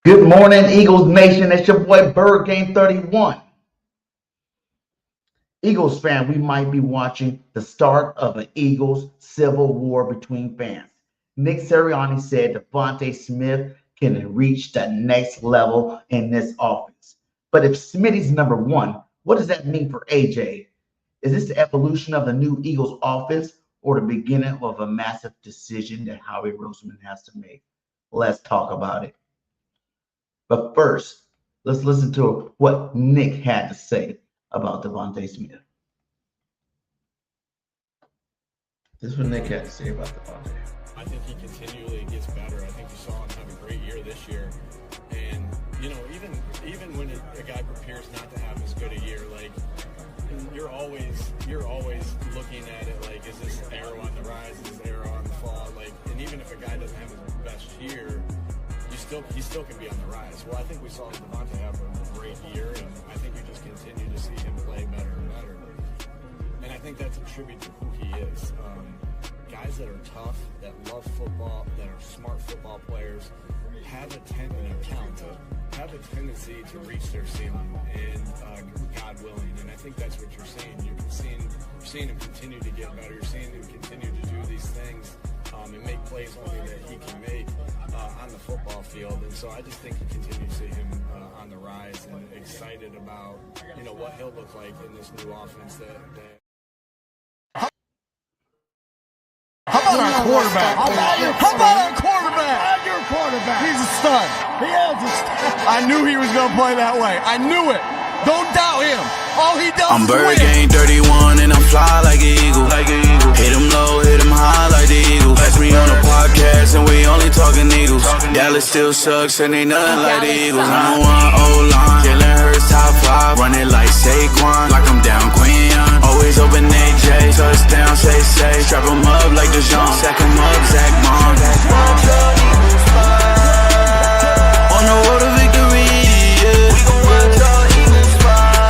Good morning, Eagles Nation. It's your boy BirdGang 31. Eagles fan, we might be watching the start of an Eagles civil war between fans. Nick Sirianni said DeVonta Smith can reach the next level in this offense. But if Smitty's number one, what does that mean for AJ? Is this the evolution of the new Eagles offense or the beginning of a massive decision that Howie Roseman has to make? Let's talk about it. But first, let's listen to what Nick had to say about DeVonta Smith. This is what Nick had to say about DeVonta. I think he continually gets better. I think you saw him have a great year this year. And, you know, even when a guy prepares not to have as good a year, like, you're always looking at it like, is this arrow on the rise? Is this arrow on the fall? Like, and even if a guy doesn't have his best year, he still can be on the rise. Well, I think we saw DeVonta have a great year, and I think we just continue to see him play better and better. And I think that's a tribute to who he is. Guys that are tough, that love football, that are smart football players, have a tendency to reach their ceiling, and God willing. And I think that's what you're seeing. You're seeing him continue to get better. You're seeing him continue to do these things and make plays only that he can make on the football field. And so I just think you continue to see him on the rise, and excited about what he'll look like in this new offense How about our quarterback? How about our quarterback? I'm your quarterback. He's a stud. He is a stud. I knew he was going to play that way. I knew it. Don't doubt him. All he does I'm is win. BirdGang 31 and I'm fly like an eagle. Hit him low, hit him high like the Eagles. Catch me on a podcast and we only talking Eagles. Dallas still sucks and ain't nothing like the Eagles. I'm one O-line, Jalen Hurts top 5. Run it like Saquon, like I'm down Queen. Always open AJ, touchdown, say. Strap him up like DeJohn, sack him up, Zach Mom. On the road to victory, yeah. We gon' watch our Eagles fly.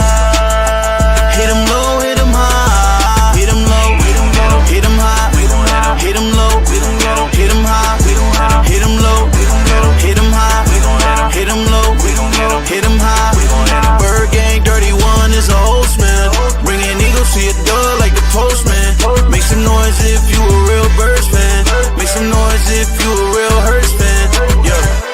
Hit him low, hit him high. Hit him low, hit him low, hit him high. We gon' let him hit him low, we gon' let him hit him high. We gon' let him hit him low, we gon' let him hit him high. We gon' let him hit him low, we gon' let him hit him high. We gon' let him BirdGang 31 is a hostman. Bringing Eagles to your door like the postman. Make some noise if you a real Birds fan. Make some noise if you a real Hurts fan. Yeah.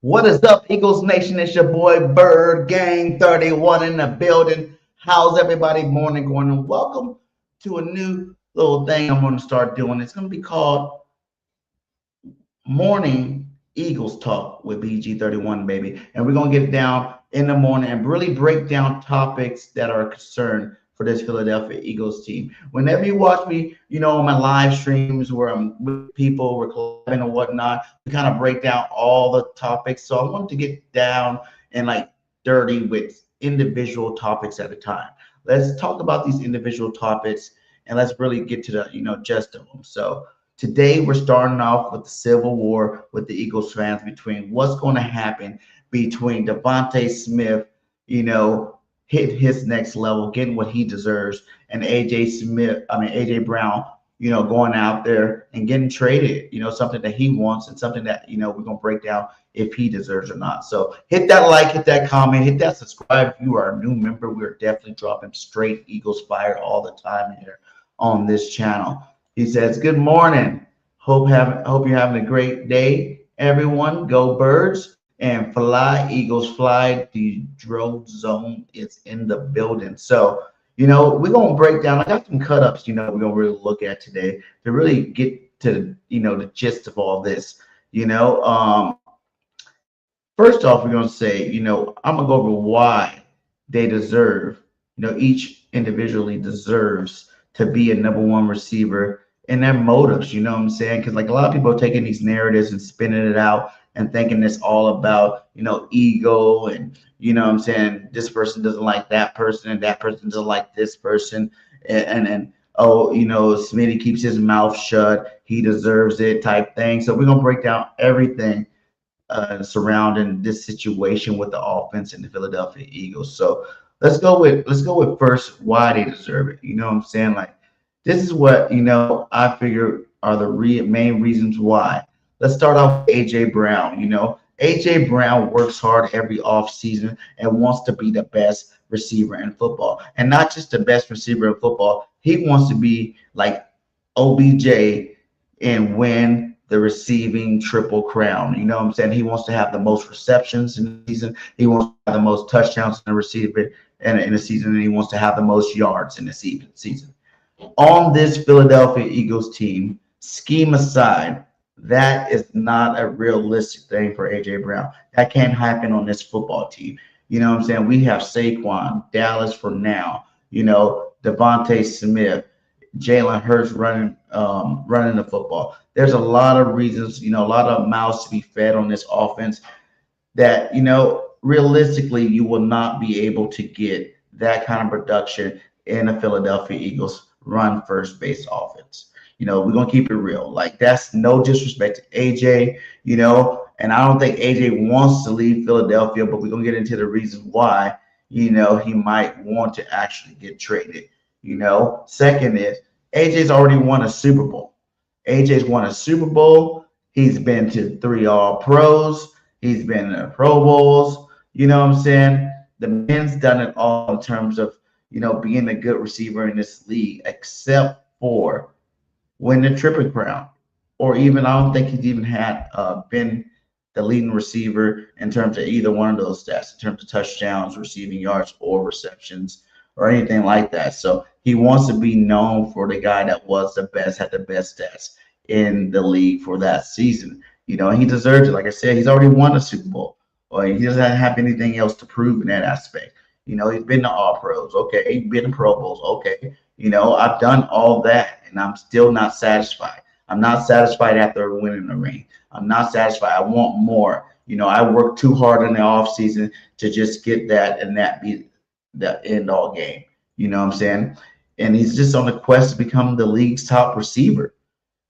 What is up, Eagles Nation? It's your boy BirdGang 31 in the building. How's everybody morning going? And welcome to a new little thing I'm going to start doing. It's going to be called Morning Eagles Talk with BG31, baby. And we're going to get down in the morning and really break down topics that are a concern for this Philadelphia Eagles team. Whenever you watch me, on my live streams where I'm with people, we're collabing and whatnot, we kind of break down all the topics. So I wanted to get down and like dirty with individual topics at a time. Let's talk about these individual topics and let's really get to the, gist of them. So today we're starting off with the civil war with the Eagles fans between what's going to happen between DeVonta Smith, hit his next level, getting what he deserves, and AJ Brown, going out there and getting traded, something that he wants and something that, we're going to break down if he deserves or not. So hit that like, hit that comment, hit that subscribe. If you are a new member, we're definitely dropping straight Eagles fire all the time here on this channel. He says, good morning. Hope you're having a great day, everyone. Go Birds. And fly, Eagles fly. The drone zone is in the building. So, we're going to break down. I got some cut-ups, we're going to really look at today to really get to, the gist of all this. First off, we're going to say, I'm going to go over why they deserve, each individually deserves to be a number one receiver and their motives, you know what I'm saying? Because like a lot of people are taking these narratives and spinning it out and thinking it's all about, ego and, this person doesn't like that person and that person doesn't like this person. And Smitty keeps his mouth shut. He deserves it type thing. So we're going to break down everything surrounding this situation with the offense in the Philadelphia Eagles. So let's go with first why they deserve it. You know what I'm saying? Like this is what I figure are the main reasons why. Let's start off with AJ Brown. AJ Brown works hard every offseason and wants to be the best receiver in football. And not just the best receiver in football, he wants to be like OBJ and win the receiving triple crown. You know what I'm saying? He wants to have the most receptions in the season. He wants to have the most touchdowns in the receiver and in the season, and he wants to have the most yards in the season. On this Philadelphia Eagles team, scheme aside, that is not a realistic thing for AJ Brown. That can't happen on this football team. You know what I'm saying? We have Saquon, Dallas for now, DeVonta Smith, Jalen Hurts running the football. There's a lot of reasons, a lot of mouths to be fed on this offense that, realistically, you will not be able to get that kind of production in a Philadelphia Eagles run first base offense. We're going to keep it real. Like, that's no disrespect to AJ, and I don't think AJ wants to leave Philadelphia, but we're going to get into the reasons why, he might want to actually get traded. Second is AJ's already won a Super Bowl. AJ's won a Super Bowl. He's been to 3 All-Pros. He's been in Pro Bowls. You know what I'm saying? The man's done it all in terms of, being a good receiver in this league, except for win the Triple Crown. Or even, I don't think he's even had been the leading receiver in terms of either one of those stats, in terms of touchdowns, receiving yards, or receptions, or anything like that. So he wants to be known for the guy that was the best, had the best stats in the league for that season. He deserves it. Like I said, he's already won a Super Bowl. Or he doesn't have anything else to prove in that aspect. He's been to All Pros. Okay. He's been to Pro Bowls. Okay. I've done all that, and I'm still not satisfied. I'm not satisfied after winning the ring. I'm not satisfied. I want more. I worked too hard in the offseason to just get that and that be the end all game. You know what I'm saying? And he's just on a quest to become the league's top receiver.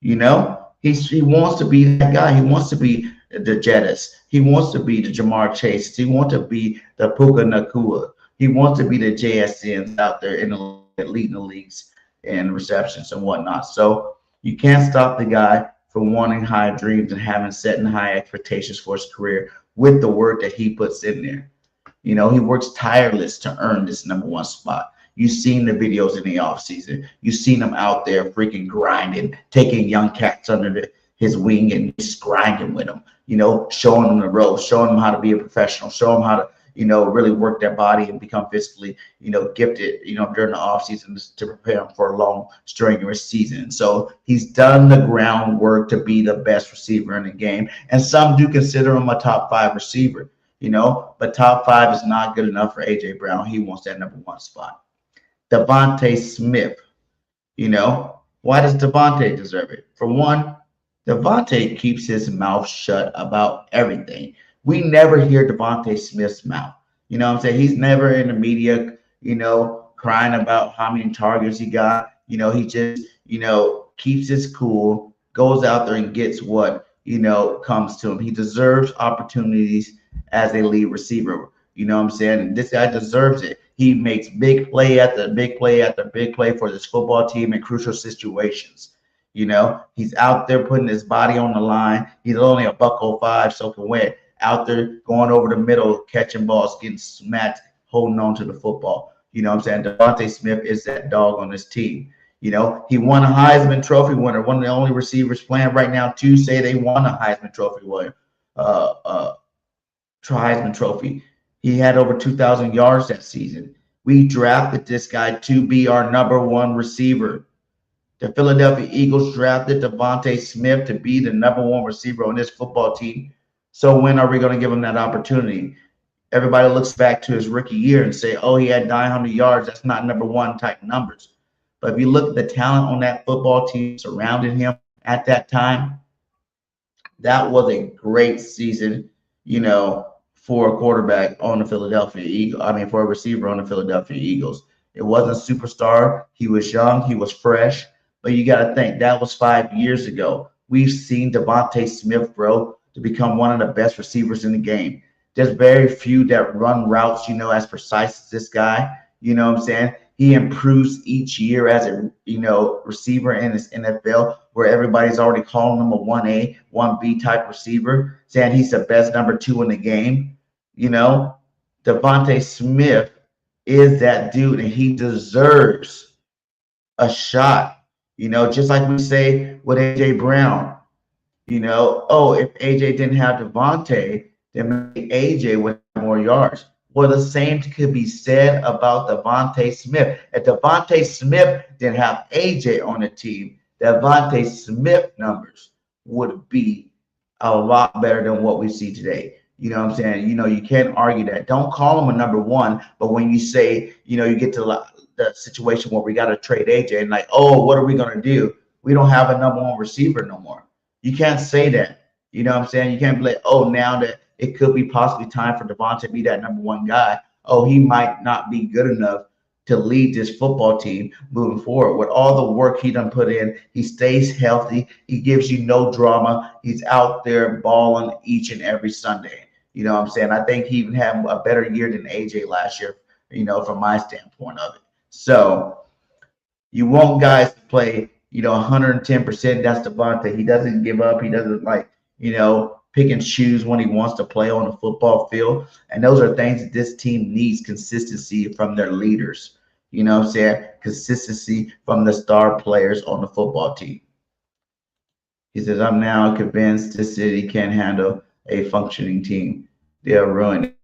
He wants to be that guy. He wants to be the Jettis. He wants to be the Jamar Chase. He wants to be the Puka Nakua. He wants to be the JSNs out there in the leading the leagues and receptions and whatnot. So you can't stop the guy from wanting high dreams and setting high expectations for his career with the work that he puts in there. He works tireless to earn this #1 spot. You've seen the videos in the offseason. You've seen him out there freaking grinding, taking young cats under his wing and just grinding with them, showing them the ropes, showing them how to be a professional, showing them how to, really work their body and become physically, gifted, during the offseason to prepare them for a long, strenuous season. So he's done the groundwork to be the best receiver in the game. And some do consider him a top 5 receiver, but top 5 is not good enough for AJ Brown. He wants that #1 spot. DeVonta Smith, why does DeVonta deserve it? For one, DeVonta keeps his mouth shut about everything. We never hear DeVonta Smith's mouth. You know what I'm saying? He's never in the media, crying about how many targets he got. He just, keeps his cool, goes out there and gets what, comes to him. He deserves opportunities as a lead receiver. You know what I'm saying? And this guy deserves it. He makes big play after big play after big play for this football team in crucial situations. He's out there putting his body on the line. He's only a $105 soaking wet. Out there going over the middle, catching balls, getting smacked, holding on to the football. You know what I'm saying? DeVonta Smith is that dog on this team. He won a Heisman Trophy winner, one of the only receivers playing right now to say they won a Heisman Trophy winner. Heisman Trophy. He had over 2,000 yards that season. We drafted this guy to be our #1 receiver. The Philadelphia Eagles drafted DeVonta Smith to be the #1 receiver on this football team. So when are we going to give him that opportunity? Everybody looks back to his rookie year and say, oh, he had 900 yards. That's not #1 type numbers. But if you look at the talent on that football team surrounding him at that time, that was a great season, for a quarterback on the Philadelphia Eagles. For a receiver on the Philadelphia Eagles. It wasn't a superstar. He was young. He was fresh. But you got to think, that was 5 years ago. We've seen DeVonta Smith grow. to become one of the best receivers in the game. There's very few that run routes, as precise as this guy. You know what I'm saying? He improves each year as a, receiver in this NFL, where everybody's already calling him a 1A, 1B type receiver, saying he's the best number 2 in the game. DeVonta Smith is that dude, and he deserves a shot. Just like we say with AJ Brown. If AJ didn't have DeVonta, then maybe AJ would have more yards. Well, the same could be said about DeVonta Smith. If DeVonta Smith didn't have AJ on the team, DeVonta Smith numbers would be a lot better than what we see today. You know what I'm saying? You can't argue that. Don't call him a number 1, but when you say, you get to the situation where we got to trade AJ and like, oh, what are we going to do? We don't have a number 1 receiver no more. You can't say that. You know what I'm saying? You can't be like, oh, now that it could be possibly time for DeVonta to be that number 1 guy. Oh, he might not be good enough to lead this football team moving forward. With all the work he done put in, he stays healthy. He gives you no drama. He's out there balling each and every Sunday. You know what I'm saying? I think he even had a better year than AJ last year, from my standpoint of it. So you want guys to play, 110%. That's DeVonta. He doesn't give up. He doesn't pick and choose when he wants to play on the football field. And those are things that this team needs: consistency from their leaders. You know what I'm saying? Consistency from the star players on the football team. He says, I'm now convinced this city can't handle a functioning team. They'll ruin it.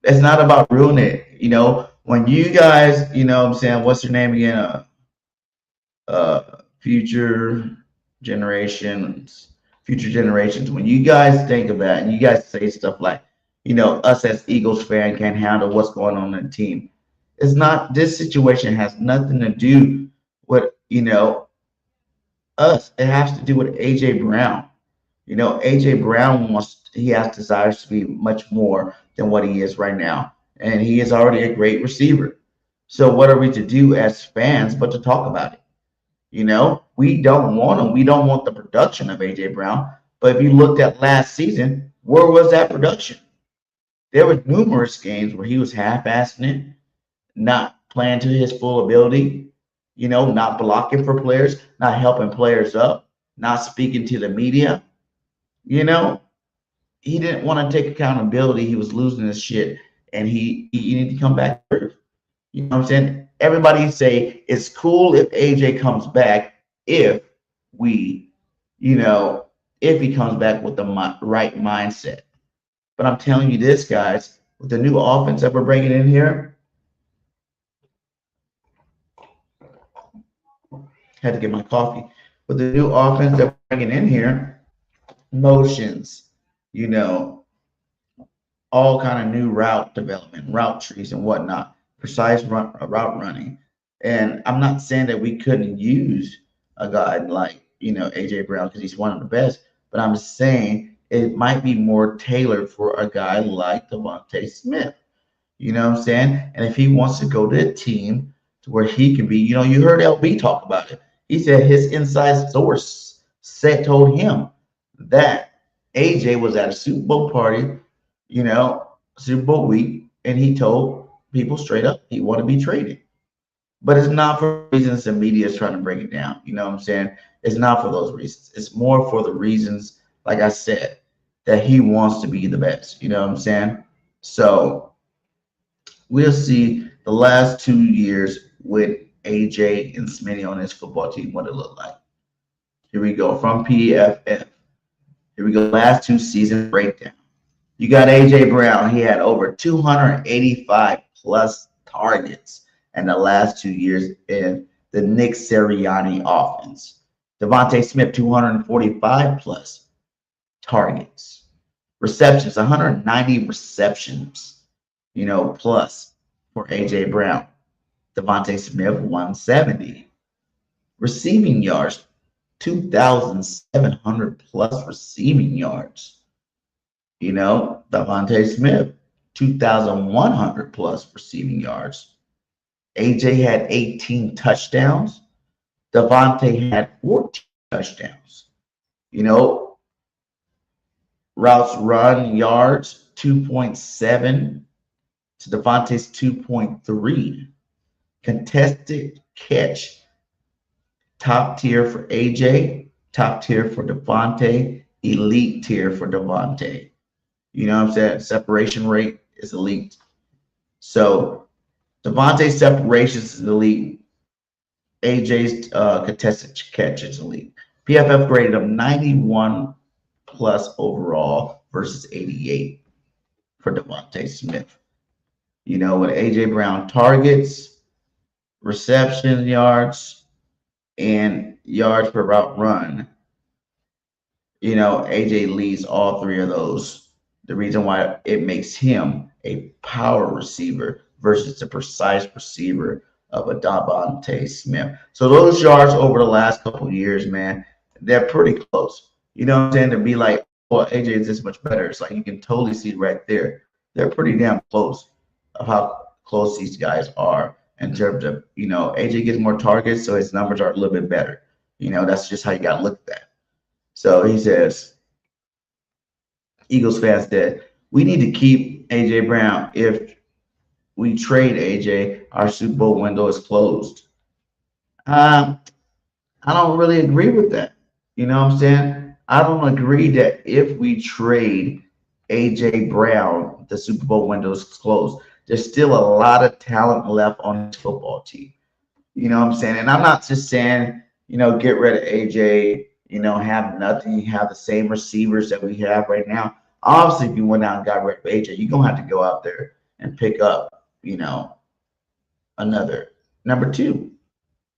It's not about ruining it. When you guys, what I'm saying, what's your name again? Future generations. When you guys think of that and you guys say stuff like, us as Eagles fan can't handle what's going on in the team. It's not, this situation has nothing to do with, us. It has to do with AJ Brown. AJ Brown he has desires to be much more than what he is right now. And he is already a great receiver. So what are we to do as fans but to talk about it? We don't want him. We don't want the production of AJ Brown. But if you looked at last season, where was that production? There were numerous games where he was half-assing it, not playing to his full ability, not blocking for players, not helping players up, not speaking to the media. He didn't want to take accountability. He was losing his shit, and he needed to come back. You know what I'm saying? Everybody say it's cool if AJ comes back if he comes back with the right mindset. But I'm telling you this, guys, with the new offense that we're bringing in here, had to get my coffee. With the new offense that we're bringing in here, motions, all kind of new route development, route trees and whatnot, precise route running. And I'm not saying that we couldn't use a guy like, AJ Brown because he's one of the best, but I'm saying it might be more tailored for a guy like DeVonta Smith. You know what I'm saying? And if he wants to go to a team to where he can be, you heard LB talk about it. He said his inside source told him that AJ was at a Super Bowl party, Super Bowl week, and he told people straight up he wanted to be traded. But it's not for reasons the media is trying to bring it down. You know what I'm saying? It's not for those reasons. It's more for the reasons, like I said, that he wants to be the best. You know what I'm saying? So we'll see the last 2 years with AJ and Smitty on his football team, what it looked like. Here we go from PFF. Here we go. Last 2 season breakdown. You got AJ Brown. He had over 285 plus targets in the last 2 years in the Nick Sirianni offense. DeVonta Smith, 245 plus targets. Receptions, 190 receptions, plus for AJ Brown. DeVonta Smith, 170. Receiving yards, 2,700 plus receiving yards. DeVonta Smith, 2,100 plus receiving yards. AJ had 18 touchdowns. DeVonta had 14 touchdowns. Routes run yards 2.7 to DeVonta's 2.3. Contested catch, top tier for AJ, top tier for DeVonta, elite tier for DeVonta. You know what I'm saying? Separation rate is elite. So DeVonta's separations is elite. AJ's contested catch is elite. PFF graded him 91 plus overall versus 88 for DeVonta Smith. You know, with AJ Brown targets, reception yards, and yards per route run, you know, AJ leads all three of those. The reason why it makes him a power receiver versus the precise receiver of a DeVonta Smith. So those yards over the last couple of years, man, they're pretty close. You know what I'm saying? To be like, well, AJ is this much better. It's like you can totally see right there. They're pretty damn close of how close these guys are in terms of, you know, AJ gets more targets, so his numbers are a little bit better. You know, that's just how you got to look at that. So he says, Eagles fans said, we need to keep AJ Brown. If we trade AJ, our Super Bowl window is closed. I don't really agree with that. You know what I'm saying? I don't agree that if we trade AJ Brown, the Super Bowl window is closed. There's still a lot of talent left on this football team. You know what I'm saying? And I'm not just saying, you know, get rid of AJ, you know, have nothing, you have the same receivers that we have right now. Obviously, if you went out and got rid of AJ, you're going to have to go out there and pick up, you know, another number two.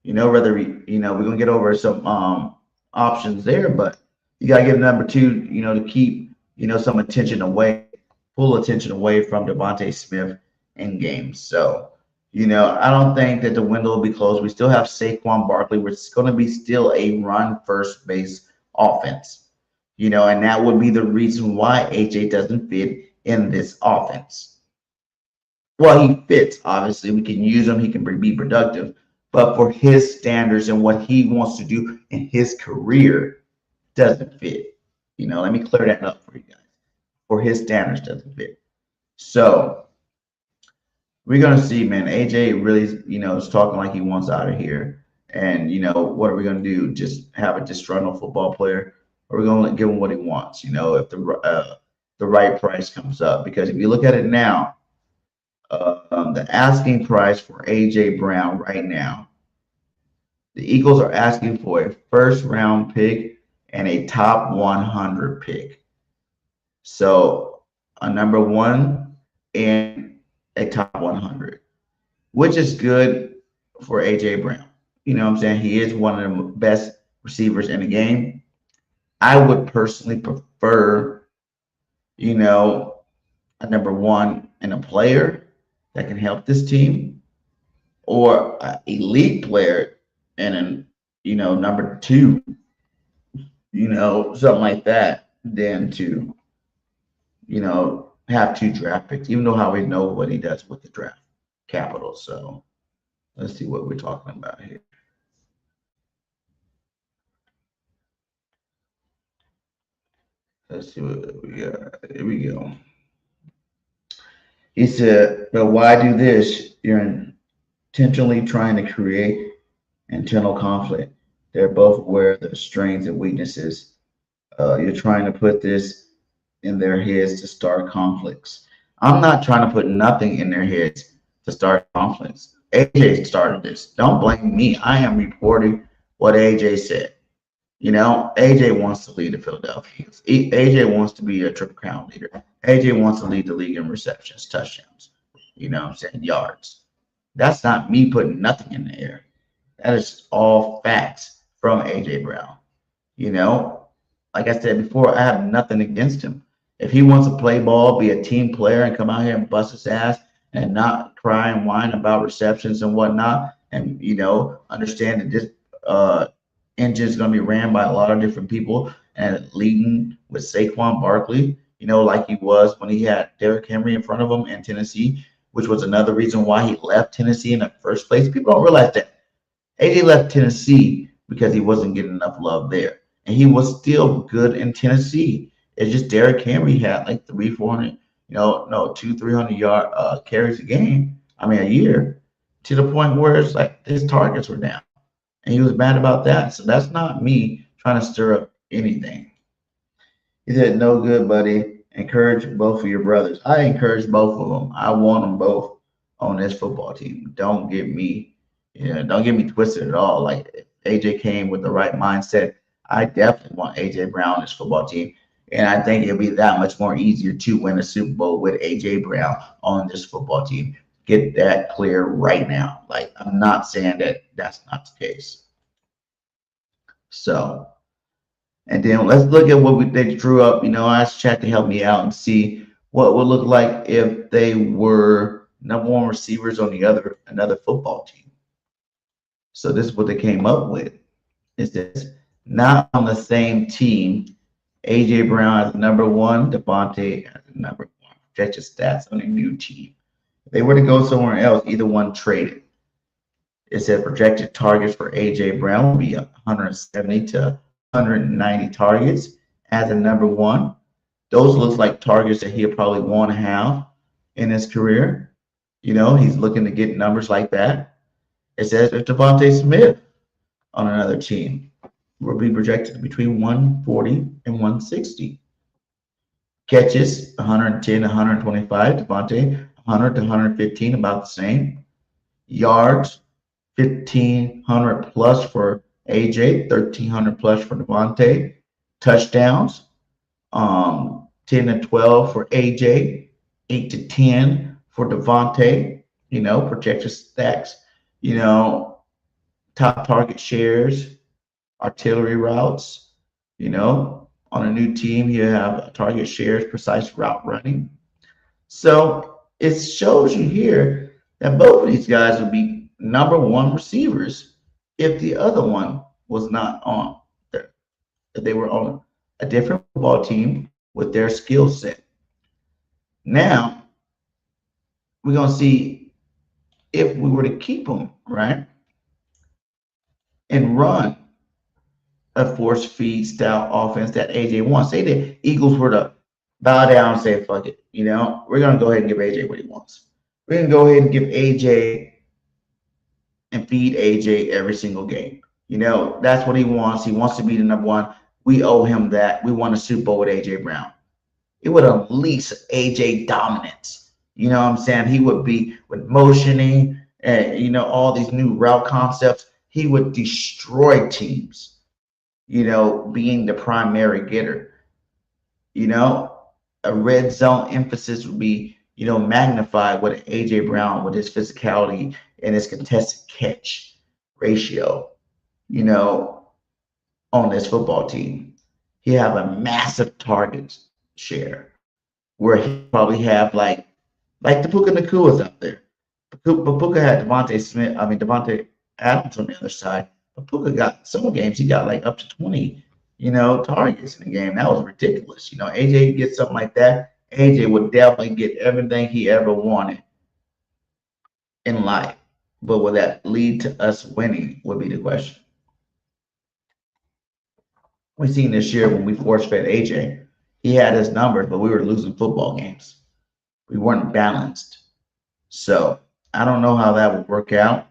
You know, whether we, you know, we're going to get over some options there, but you got to get a number two, you know, to keep, you know, some attention away, pull attention away from DeVonta Smith in games. So, you know, I don't think that the window will be closed. We still have Saquon Barkley, which is going to be still a run first base offense, you know, and that would be the reason why AJ doesn't fit in this offense. Well, he fits, obviously. We can use him. He can be productive. But for his standards and what he wants to do in his career, doesn't fit. You know, let me clear that up for you guys. For his standards, doesn't fit. So we're gonna see, man. AJ really, you know, is talking like he wants out of here. And you know, what are we gonna do? Just have a disgruntled football player, or we're gonna give him what he wants? You know, if the right price comes up. Because if you look at it now, the asking price for AJ Brown right now, the Eagles are asking for a first-round pick and a top 100 pick. So a number one and a top 100, which is good for AJ Brown. You know what I'm saying? He is one of the best receivers in the game. I would personally prefer, you know, a number one and a player that can help this team, or an elite player and an, you know, number two, you know, something like that, than to, you know, have two draft picks, even though how we know what he does with the draft capital. So let's see what we're talking about here. Let's see what we got. Here we go. He said, but why do this? You're intentionally trying to create internal conflict. They're both aware of their strengths and weaknesses. You're trying to put this in their heads to start conflicts. I'm not trying to put nothing in their heads to start conflicts. AJ started this. Don't blame me. I am reporting what AJ said. You know, AJ wants to lead the Philadelphia Eagles. AJ wants to be a triple crown leader. AJ wants to lead the league in receptions, touchdowns, you know what I'm saying, yards. That's not me putting nothing in the air. That is all facts from AJ Brown. You know, like I said before, I have nothing against him. If he wants to play ball, be a team player, and come out here and bust his ass and not cry and whine about receptions and whatnot, and, you know, understand that this engine is going to be ran by a lot of different people, and leading with Saquon Barkley, you know, like he was when he had Derrick Henry in front of him in Tennessee, which was another reason why he left Tennessee in the first place. People don't realize that AJ left Tennessee because he wasn't getting enough love there. And he was still good in Tennessee. It's just Derrick Henry had like 400, 300 yard carries a game. I mean, a year, to the point where it's like his targets were down, and he was mad about that. So that's not me trying to stir up anything. He said, "No good, buddy. Encourage both of your brothers." I encourage both of them. I want them both on this football team. Don't get me twisted at all. Like if AJ came with the right mindset, I definitely want AJ Brown on this football team. And I think it'll be that much more easier to win a Super Bowl with AJ Brown on this football team. Get that clear right now. Like I'm not saying that that's not the case. So, and then let's look at what they drew up. I asked chat to help me out and see what it would look like if they were number one receivers on another football team. So this is what they came up with. Is this not on the same team? AJ Brown as number one, DeVonta as number one. Check your stats on a new team. If they were to go somewhere else, either one traded. It said projected targets for AJ Brown will be 170 to 190 targets as a number one. Those looks like targets that he'll probably want to have in his career. He's looking to get numbers like that. It says if DeVonta Smith on another team will be projected between 140 and 160. Catches 110 to 125. DeVonta 100 to 115, about the same. Yards 1,500 plus for AJ, 1,300 plus for DeVonta. Touchdowns 10 to 12 for AJ, 8 to 10 for DeVonta. Projected stacks. Top target shares, artillery routes. On a new team, you have target shares, precise route running. So it shows you here that both of these guys would be number one receivers if the other one was not on there. If they were on a different football team with their skill set. Now, we're going to see if we were to keep them, right, and run a force feed style offense that AJ wants. Say the Eagles were to bow down and say, fuck it, we're going to go ahead and give AJ what he wants. We're going to go ahead and give AJ and feed AJ every single game. That's what he wants. He wants to be the number one. We owe him that. We won a Super Bowl with AJ Brown. It would unleash AJ dominance. You know what I'm saying? He would be with motioning and, all these new route concepts. He would destroy teams, being the primary getter. A red zone emphasis would be, magnified with AJ Brown with his physicality and his contested catch ratio, on this football team. He have a massive target share where he probably have like the Puka Nakua's up there. But Puka had Devontae Adams on the other side. But Puka got some games, he got like up to 20, targets in the game. That was ridiculous. AJ gets something like that. AJ would definitely get everything he ever wanted in life. But will that lead to us winning would be the question. We've seen this year when we force fed AJ, he had his numbers, but we were losing football games. We weren't balanced. So I don't know how that would work out.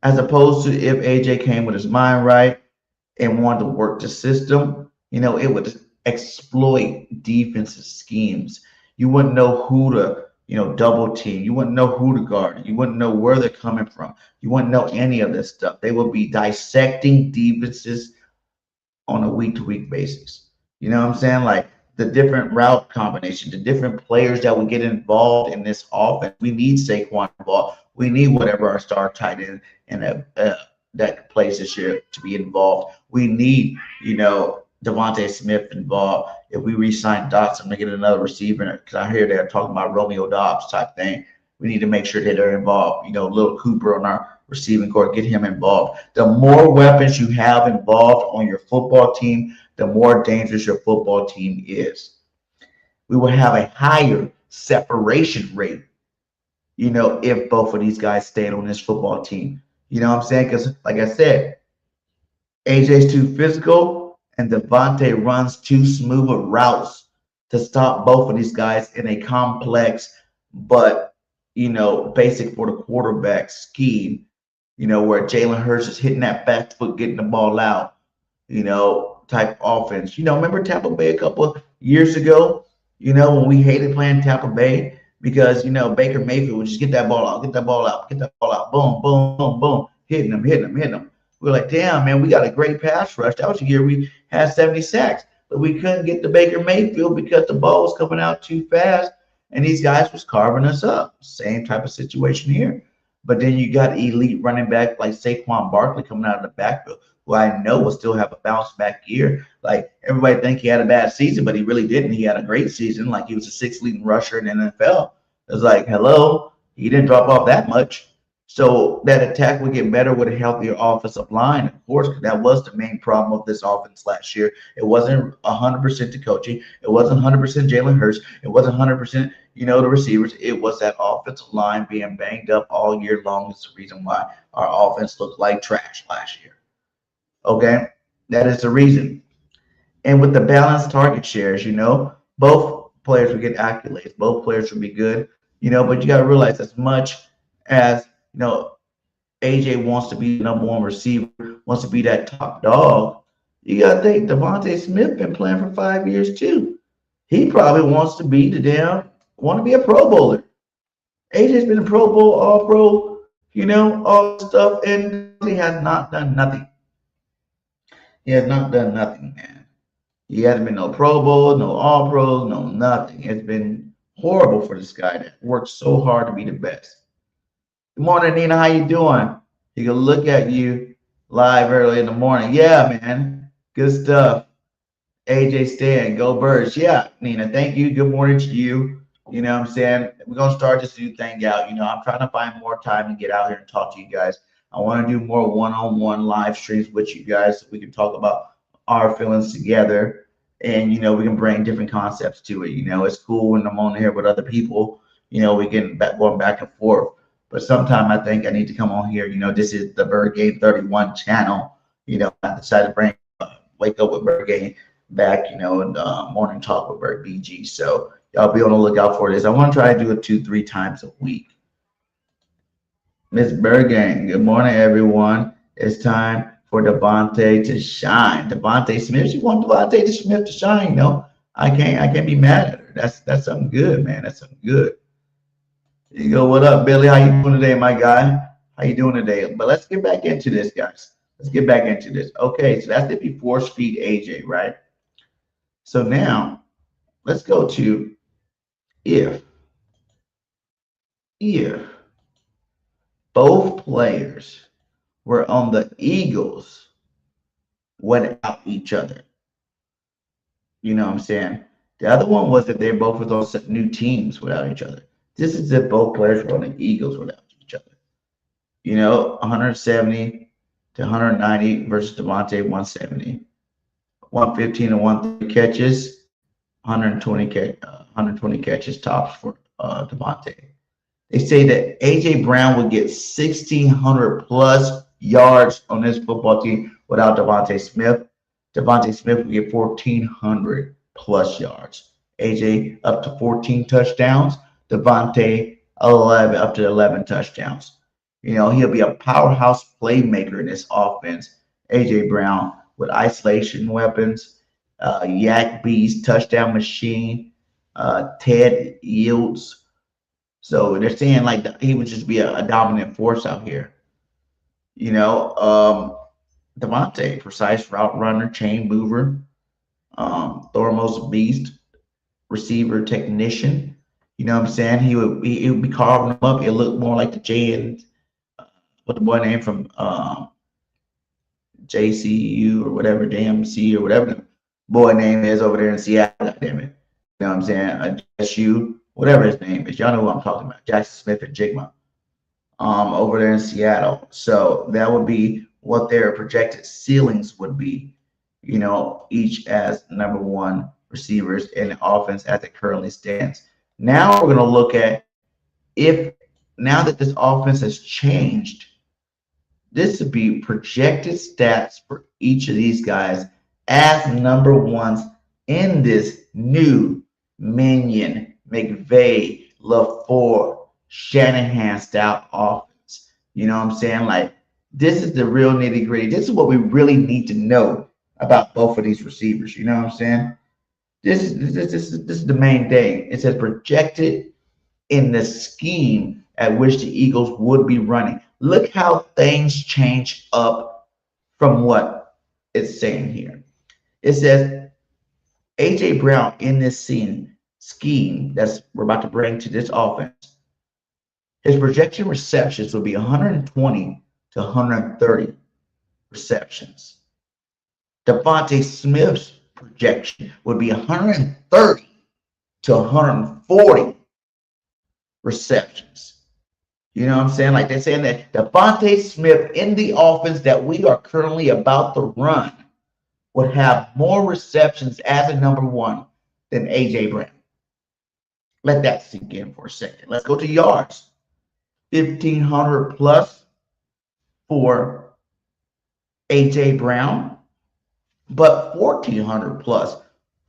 As opposed to if AJ came with his mind right and wanted to work the system, it would exploit defensive schemes. You wouldn't know who to, double team. You wouldn't know who to guard. You wouldn't know where they're coming from. You wouldn't know any of this stuff. They would be dissecting defenses on a week-to-week basis. You know what I'm saying? Like the different route combinations, the different players that would get involved in this offense. We need Saquon involved. We need whatever our star tight end and that plays this year to be involved. We need, DeVonta Smith involved. If we re-sign Dotson to get another receiver, because I hear they're talking about Romeo Dobbs type thing, we need to make sure that they're involved. Little Cooper on our receiving court, get him involved. The more weapons you have involved on your football team, the more dangerous your football team is. We will have a higher separation rate, if both of these guys stayed on this football team. You know what I'm saying? Because, like I said, AJ's too physical and DeVonta runs too smooth of routes to stop both of these guys in a complex but basic for the quarterback scheme, where Jalen Hurts is hitting that back foot, getting the ball out, type offense. Remember Tampa Bay a couple of years ago, when we hated playing Tampa Bay because, Baker Mayfield would just get that ball out, get that ball out, get that ball out, boom, boom, boom, boom, hitting them, hitting them, hitting them. We were like, damn, man, we got a great pass rush. That was the year we had 70 sacks, but we couldn't get to Baker Mayfield because the ball was coming out too fast, and these guys was carving us up. Same type of situation here. But then you got elite running back like Saquon Barkley coming out of the backfield, who I know will still have a bounce back year. Like everybody think he had a bad season, but he really didn't. He had a great season. Like he was the sixth leading rusher in the NFL. It's like, hello, he didn't drop off that much. So that attack would get better with a healthier offensive line, of course, because that was the main problem of this offense last year. It wasn't 100% the coaching. It wasn't 100% Jalen Hurts. It wasn't 100%, the receivers. It was that offensive line being banged up all year long. It's the reason why our offense looked like trash last year. Okay? That is the reason. And with the balanced target shares, both players will get accolades. Both players will be good, but you got to realize as much as AJ wants to be the number one receiver, wants to be that top dog. You got to think DeVonta Smith been playing for 5 years too. He probably wants to be want to be a Pro Bowler. AJ's been a Pro Bowl, All Pro, all this stuff, and he has not done nothing. He has not done nothing, man. He hasn't been no Pro Bowl, no All Pros, no nothing. It's been horrible for this guy that worked so hard to be the best. Good morning, Nina. How you doing? He can look at you live early in the morning. Yeah, man. Good stuff. AJ Stan, go Birds. Yeah, Nina, thank you. Good morning to you. You know what I'm saying? We're going to start this new thing out. I'm trying to find more time to get out here and talk to you guys. I want to do more one-on-one live streams with you guys so we can talk about our feelings together. And, we can bring different concepts to it. It's cool when I'm on here with other people. We can going back and forth. But sometime I think I need to come on here. This is the BirdGang 31 channel. I decided to bring Wake Up with BirdGang back, and Morning Talk with Bird BG. So y'all be on the lookout for this. I want to try to do it 2-3 times a week. Miss BirdGang, good morning, everyone. It's time for DeVonta to shine. DeVonta Smith, you want DeVonta Smith to shine? No, I can't be mad at her. That's something good, man. That's something good. You go, what up, Billy? How you doing today, my guy? How you doing today? But let's get back into this, guys. Let's get back into this. Okay, so that's if you force feed AJ, right? So now let's go to if both players were on the Eagles without each other. You know what I'm saying? The other one was that they both were on new teams without each other. This is if both players were on the Eagles without each other. 170 to 190 versus DeVonta 170. 115 to 130 catches, 120 catches tops for DeVonta. They say that A.J. Brown would get 1,600 plus yards on this football team without DeVonta Smith. DeVonta Smith would get 1,400 plus yards. A.J. up to 14 touchdowns. DeVonta 11 up to 11 touchdowns. He'll be a powerhouse playmaker in this offense. A.J. Brown with isolation weapons, Yak Beast, touchdown machine, Ted Yields. So they're saying like he would just be a dominant force out here. DeVonta, precise route runner, chain mover, Thormo's beast, receiver technician. You know what I'm saying? He would be carving them up. It looked more like the J&, what the boy name from JCU or whatever, JMC or whatever the boy name is over there in Seattle. Damn it. You know what I'm saying? JSU, whatever his name is. Y'all know what I'm talking about. Jackson Smith and Jigma. Over there in Seattle. So that would be what their projected ceilings would be, each as number one receivers in the offense as it currently stands. Now we're going to look at now that this offense has changed, this would be projected stats for each of these guys as number ones in this new Minion, McVay, LaFleur, Shanahan style offense. You know what I'm saying? Like, this is the real nitty gritty. This is what we really need to know about both of these receivers. You know what I'm saying? This is the main thing. It says projected in the scheme at which the Eagles would be running. Look how things change up from what it's saying here. It says AJ Brown in this scheme that's we're about to bring to this offense. His projection receptions will be 120 to 130 receptions. DeVonta Smith's projection would be 130 to 140 receptions. You know what I'm saying? Like they're saying that DeVonta Smith in the offense that we are currently about to run would have more receptions as a number one than AJ Brown. Let that sink in for a second. Let's go to yards. 1,500 plus for AJ Brown, but 1,400 plus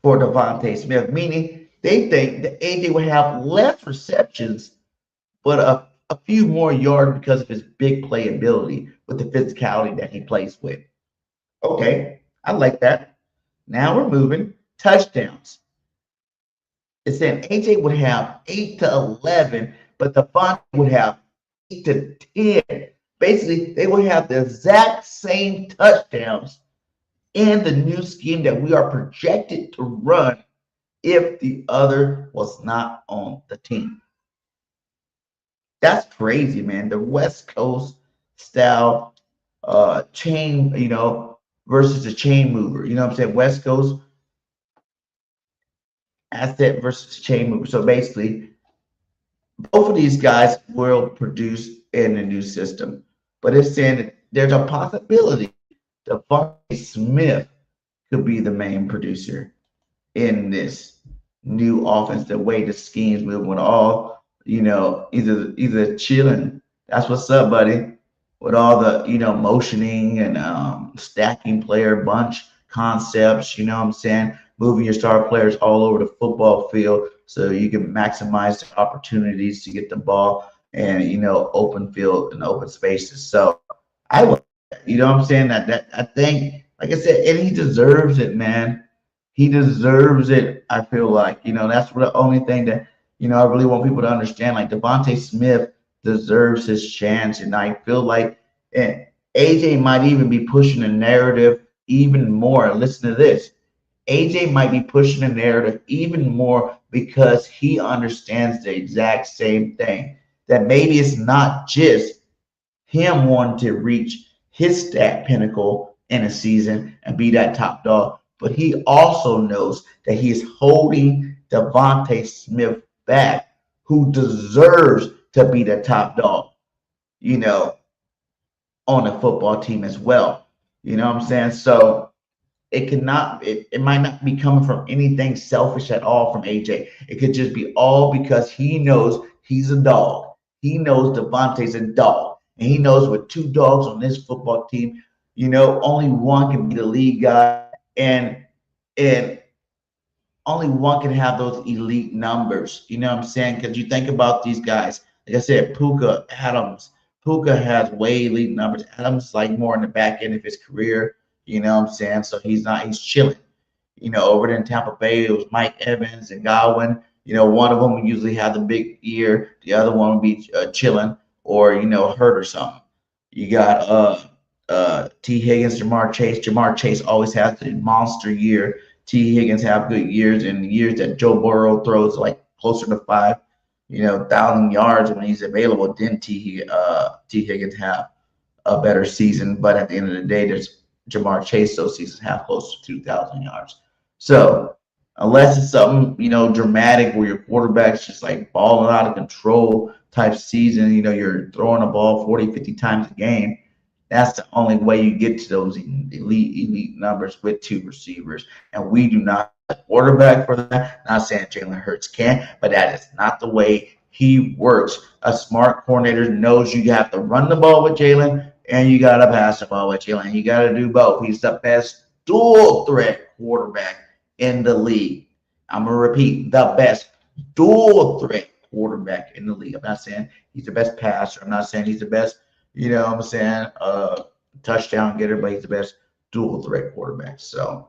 for DeVonta Smith, meaning they think that AJ would have less receptions, but a few more yards because of his big playability with the physicality that he plays with. Okay, I like that. Now we're moving. Touchdowns. It's saying AJ would have 8 to 11, but DeVonta would have 8 to 10. Basically, they would have the exact same touchdowns in the new scheme that we are projected to run if the other was not on the team. That's crazy, man. The West Coast style chain, versus the chain mover. You know what I'm saying? West Coast asset versus chain mover. So basically, both of these guys will produce in the new system. But it's saying that there's a possibility DeVonta Smith could be the main producer in this new offense, the way the schemes move with all, either chilling. That's what's up, buddy. With all the, motioning and stacking player bunch concepts, you know what I'm saying? Moving your star players all over the football field so you can maximize the opportunities to get the ball and, open field and open spaces. So I would, you know what I'm saying? That I think, like I said, and he deserves it, man. He deserves it. I feel like, that's the only thing that, I really want people to understand. Like DeVonta Smith deserves his chance. And I feel like AJ might even be pushing the narrative even more. Listen to this. AJ might be pushing the narrative even more because he understands the exact same thing. That maybe it's not just him wanting to reach his stat pinnacle in a season and be that top dog, but he also knows that he is holding DeVonta Smith back, who deserves to be the top dog, on the football team as well. You know what I'm saying? So it might not be coming from anything selfish at all from AJ. It could just be all because he knows he's a dog. He knows DeVonta's a dog. And he knows with two dogs on this football team, only one can be the lead guy. And only one can have those elite numbers. You know what I'm saying? Because you think about these guys. Like I said, Puka, Adams. Puka has way elite numbers. Adams like more in the back end of his career. You know what I'm saying? So he's chilling. Over there in Tampa Bay, it was Mike Evans and Godwin. One of them would usually have the big year. The other one would be chilling or, hurt or something. You got T. Higgins, Jamar Chase. Jamar Chase always has the monster year. T. Higgins have good years, and years that Joe Burrow throws like closer to 5,000 yards when he's available. Then T. Higgins have a better season. But at the end of the day, there's Jamar Chase those seasons have close to 2,000 yards. So unless it's something, dramatic where your quarterback's just like balling out of control type season, you're throwing a ball 40, 50 times a game. That's the only way you get to those elite numbers with two receivers. And we do not have a quarterback for that. Not saying Jalen Hurts can't, but that is not the way he works. A smart coordinator knows you have to run the ball with Jalen and you got to pass the ball with Jalen. You got to do both. He's the best dual threat quarterback in the league. I'm going to repeat, the best dual threat quarterback in the league. I'm not saying he's the best passer. I'm not saying he's the best, touchdown getter, but he's the best dual threat quarterback. So,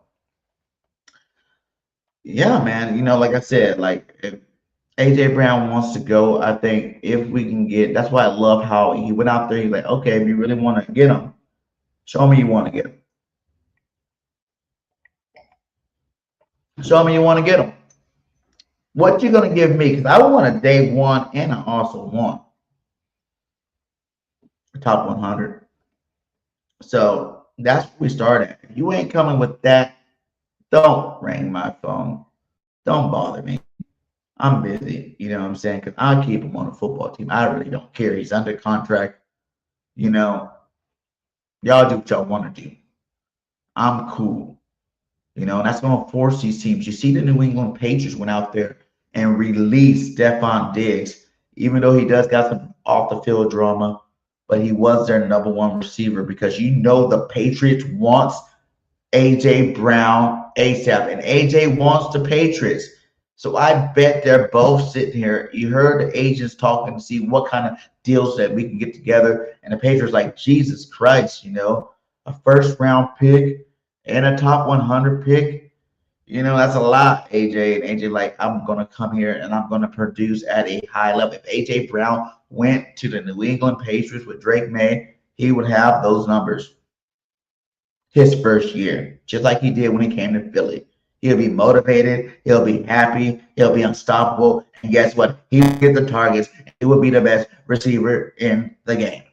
yeah, man, like I said, like if AJ Brown wants to go, I think if we can that's why I love how he went out there. He's like, okay, if you really want to get him, show me you want to get him. Show me you want to get him. What you gonna give me? Because I want a day one, and I also want a top 100. So that's where we start at. If you ain't coming with that, don't ring my phone. Don't bother me. I'm busy. You know what I'm saying? Because I'll keep him on a football team. I really don't care. He's under contract. Y'all do what y'all want to do. I'm cool. And that's going to force these teams. You see, the New England Patriots went out there and released Stephon Diggs, even though he does got some off the field drama, but he was their number one receiver because the Patriots wants AJ Brown ASAP, and AJ wants the Patriots. So I bet they're both sitting here. You heard the agents talking to see what kind of deals that we can get together, and the Patriots like, Jesus Christ, a first round pick and a top 100 pick. That's a lot, AJ. And AJ, like, I'm going to come here and I'm going to produce at a high level. If AJ Brown went to the New England Patriots with Drake May, he would have those numbers his first year, just like he did when he came to Philly. He'll be motivated. He'll be happy. He'll be unstoppable. And guess what? He'll get the targets. He will be the best receiver in the game.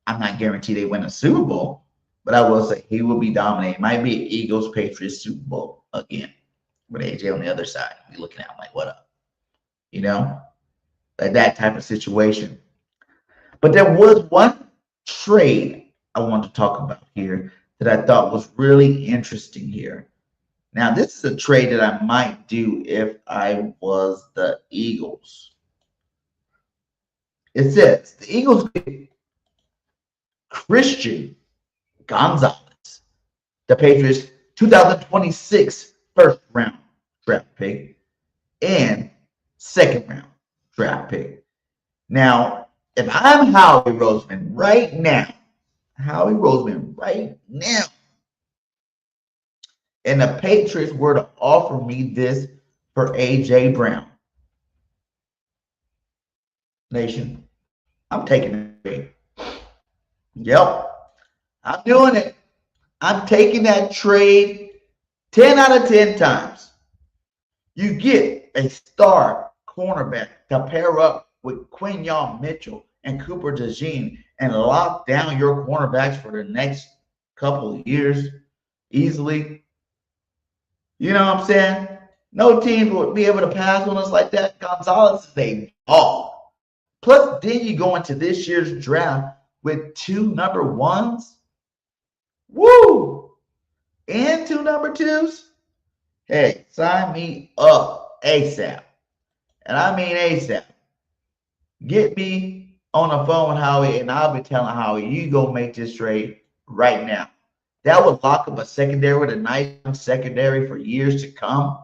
I'm not guaranteed they win a Super Bowl, but I will say he will be dominating. Might be Eagles-Patriots Super Bowl again with AJ on the other side. You're looking at him like, what up? Like that type of situation. But there was one trade I want to talk about here that I thought was really interesting here. Now, this is a trade that I might do if I was the Eagles. It says the Eagles get Christian Gonzalez, the Patriots' 2026 first round draft pick and second round draft pick. Now, if I'm Howie Roseman right now, and the Patriots were to offer me this for AJ Brown, Nation, I'm taking it. Yep, I'm doing it. I'm taking that trade 10 out of 10 times. You get a star cornerback to pair up with Quinyon Mitchell and Cooper DeJean and lock down your cornerbacks for the next couple of years easily. You know what I'm saying? No team would be able to pass on us like that. Gonzalez is a ball. Plus, then you go into this year's draft with 2 number 1s. Woo! And 2 number 2s. Hey, sign me up ASAP. And I mean ASAP. Get me on the phone with Howie, and I'll be telling Howie, you go make this trade right now. That would lock up a secondary with a nice secondary for years to come.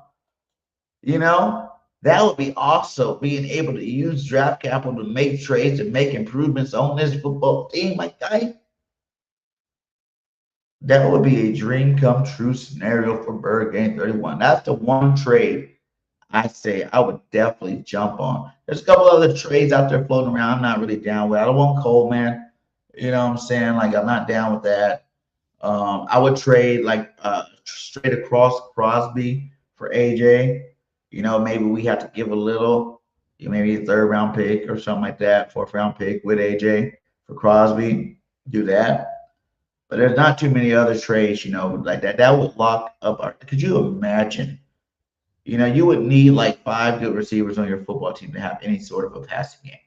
That would be also being able to use draft capital to make trades and make improvements on this football team, my guy. That would be a dream come true scenario for BirdGang 31. That's the one trade I say I would definitely jump on. There's a couple other trades out there floating around I'm not really down with. I don't want Coleman. You know what I'm saying? Like, I'm not down with that. I would trade straight across Crosby for AJ. Maybe we have to give a little, maybe a 3rd round pick or something like that, 4th round pick with AJ for Crosby. Do that. But there's not too many other trades, like that. That would lock up could you imagine? You would need like 5 good receivers on your football team to have any sort of a passing game.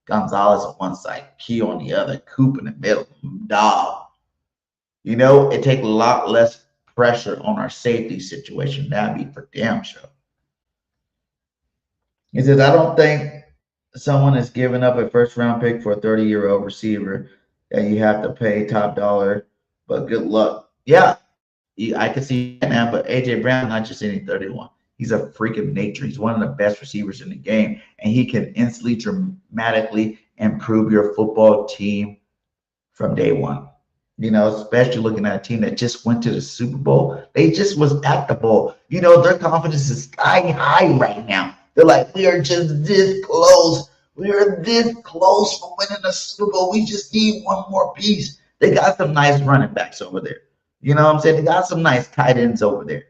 Gonzalez on one side, Key on the other, Coop in the middle, Dog. It takes a lot less pressure on our safety situation. That'd be for damn sure. He says, I don't think someone is giving up a 1st round pick for a 30-year-old receiver that you have to pay top dollar, but good luck. Yeah, I can see that now, but AJ Brown, not just any 31. He's a freak of nature. He's one of the best receivers in the game, and he can instantly, dramatically improve your football team from day one. Especially looking at a team that just went to the Super Bowl. They just was at the bowl. Their confidence is sky high right now. They're like, we are just this close. We are this close from winning the Super Bowl. We just need one more piece. They got some nice running backs over there. You know what I'm saying? They got some nice tight ends over there.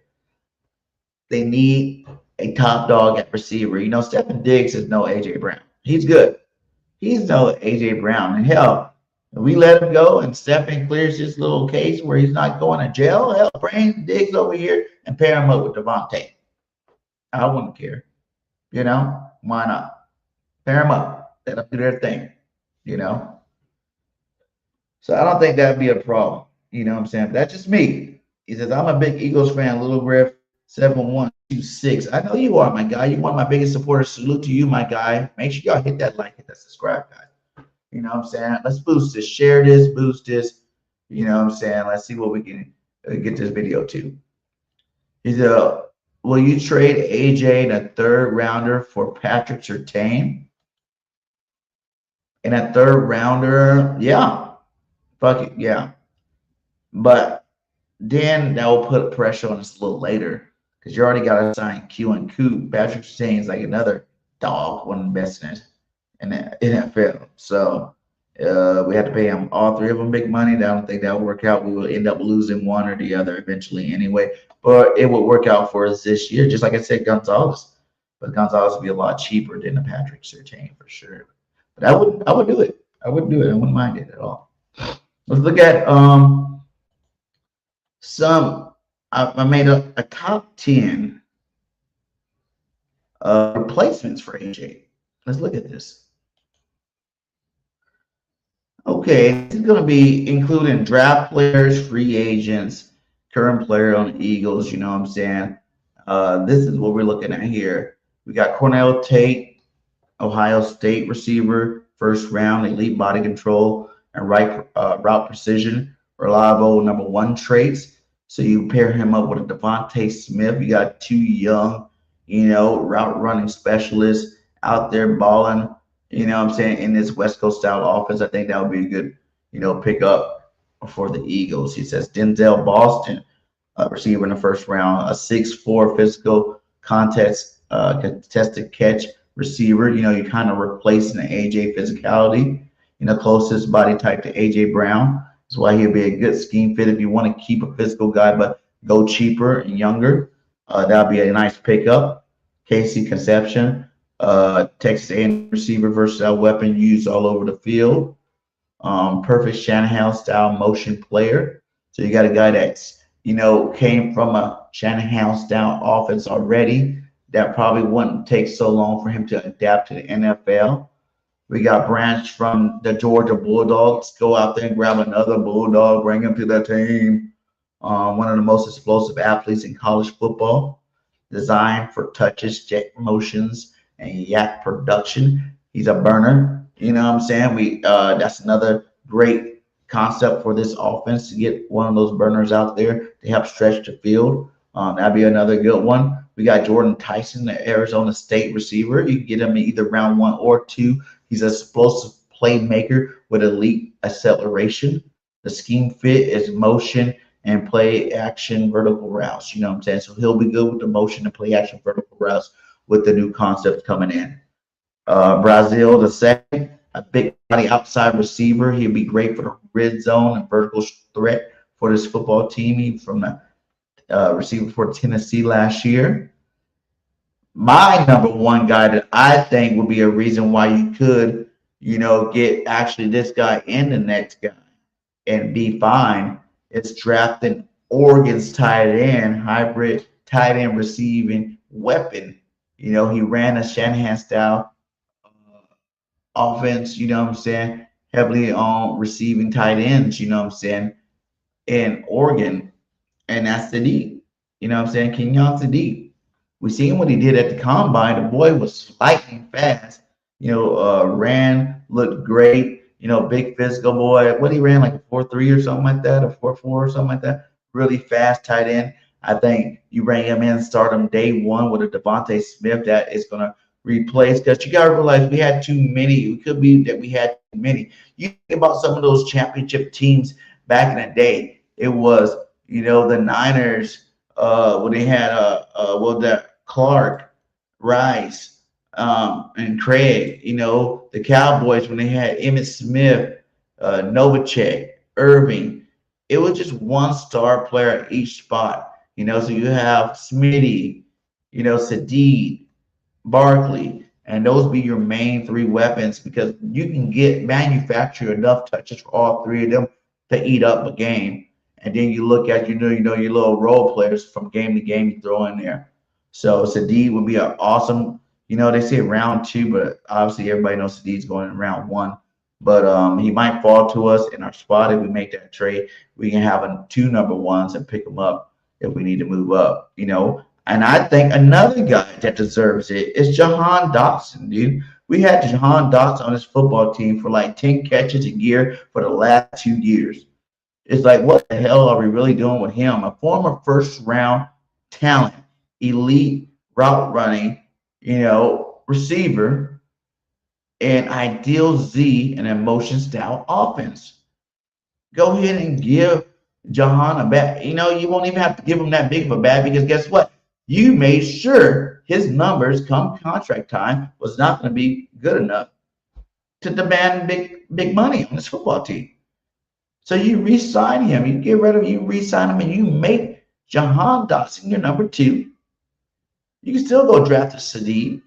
They need a top dog at receiver. Stephen Diggs is no A.J. Brown. He's good. He's no A.J. Brown. And hell, if we let him go and Stephen clears his little case where he's not going to jail, hell, bring Diggs over here and pair him up with DeVonta. I wouldn't care. Why not? Pair them up. Let them do their thing. So I don't think that'd be a problem. You know what I'm saying? But that's just me. He says, I'm a big Eagles fan, Little Griff 7126. I know you are, my guy. You're one of my biggest supporters. Salute to you, my guy. Make sure y'all hit that like, hit that subscribe, guys. You know what I'm saying? Let's boost this. Share this, boost this. You know what I'm saying? Let's see what we can get this video to. He said, will you trade AJ in a third rounder for Patrick Surtain? In a third rounder, yeah. Fuck it, yeah. But then that will put pressure on us a little later because you already got to sign Q and Coop. Patrick Surtain is like another dog, one of the best in the NFL. So we have to pay him all three of them big money. I don't think that will work out. We will end up losing one or the other eventually anyway. But it would work out for us this year, just like I said, Gonzalez. But Gonzalez would be a lot cheaper than a Patrick Surtain for sure. But I would do it. I would do it. I wouldn't mind it at all. Let's look at I made a top 10 replacements for AJ. Let's look at this. Okay, it's going to be including draft players, free agents, current player on the Eagles. You know what I'm saying? This is what we're looking at here. We got Cornell Tate, Ohio State receiver, first round, elite body control and route precision, reliable number 1 traits. So you pair him up with a DeVonta Smith. You got 2 young, route running specialists out there balling. You know what I'm saying? In this West Coast style offense, I think that would be a good, pick up for the Eagles. He says Denzel Boston, receiver in the first round, a 6'4" physical contested catch receiver. You're kind of replacing the AJ physicality. Closest body type to AJ Brown. That's why he'll be a good scheme fit if you want to keep a physical guy, but go cheaper and younger. That'll be a nice pickup. Casey Conception, Texas A&M receiver, versatile weapon used all over the field. Perfect Shanahan style motion player. So you got a guy that's came from a Shanahan style offense already. That probably wouldn't take so long for him to adapt to the NFL. We got Branch from the Georgia Bulldogs. Go out there and grab another Bulldog, bring him to the team. One of the most explosive athletes in college football. Designed for touches, jet motions, and yak production. He's a burner. You know what I'm saying? That's another great concept for this offense to get one of those burners out there to help stretch the field. That'd be another good one. We got Jordan Tyson, the Arizona State receiver. You can get him in either round 1 or 2. He's an explosive playmaker with elite acceleration. The scheme fit is motion and play action vertical routes. You know what I'm saying? So he'll be good with the motion and play action vertical routes with the new concepts coming in. Brazil the second, a big body outside receiver. He'll be great for the red zone and vertical threat for this football team. He's from the receiver for Tennessee last year. My number 1 guy that I think would be a reason why you could, get actually this guy and the next guy and be fine. It's drafting Oregon's tight end, hybrid tight end receiving weapon. He ran a Shanahan style offense, heavily on receiving tight ends, in Oregon. And that's the deep. Kenyon Sadiq. We seen what he did at the combine. The boy was lightning fast. Ran, looked great. Big physical boy. What he ran, like a 4.3 or something like that, a 4.4 or something like that. Really fast tight end. I think you bring him in, start him day one with a DeVonta Smith that is going to replace, because you got to realize we had too many. It could be that we had too many. You think about some of those championship teams back in the day. It was, the Niners when they had that Clark, Rice, and Craig. The Cowboys when they had Emmitt Smith, Novacek, Irving. It was just one star player at each spot. So you have Smitty, Sadid, Barkley, and those be your main three weapons, because you can manufacture enough touches for all three of them to eat up a game. And then you look at your little role players from game to game you throw in there. So Sadid would be an awesome. They say round two, but obviously everybody knows Sadid's going in round one. But he might fall to us in our spot if we make that trade. We can have two number ones and pick them up if we need to move up. And I think another guy that deserves it is Jahan Dotson, dude. We had Jahan Dotson on this football team for like 10 catches a year for the last 2 years. It's like, what the hell are we really doing with him? A former first-round talent, elite route running, receiver, and ideal Z and emotion style offense. Go ahead and give Jahan a bat. You won't even have to give him that big of a bat, because guess what? You made sure his numbers come contract time was not going to be good enough to demand big money on this football team. So you re-sign him, you get rid of him, you re-sign him, and you make Jahan Dotson your number two. You can still go draft a Sadid,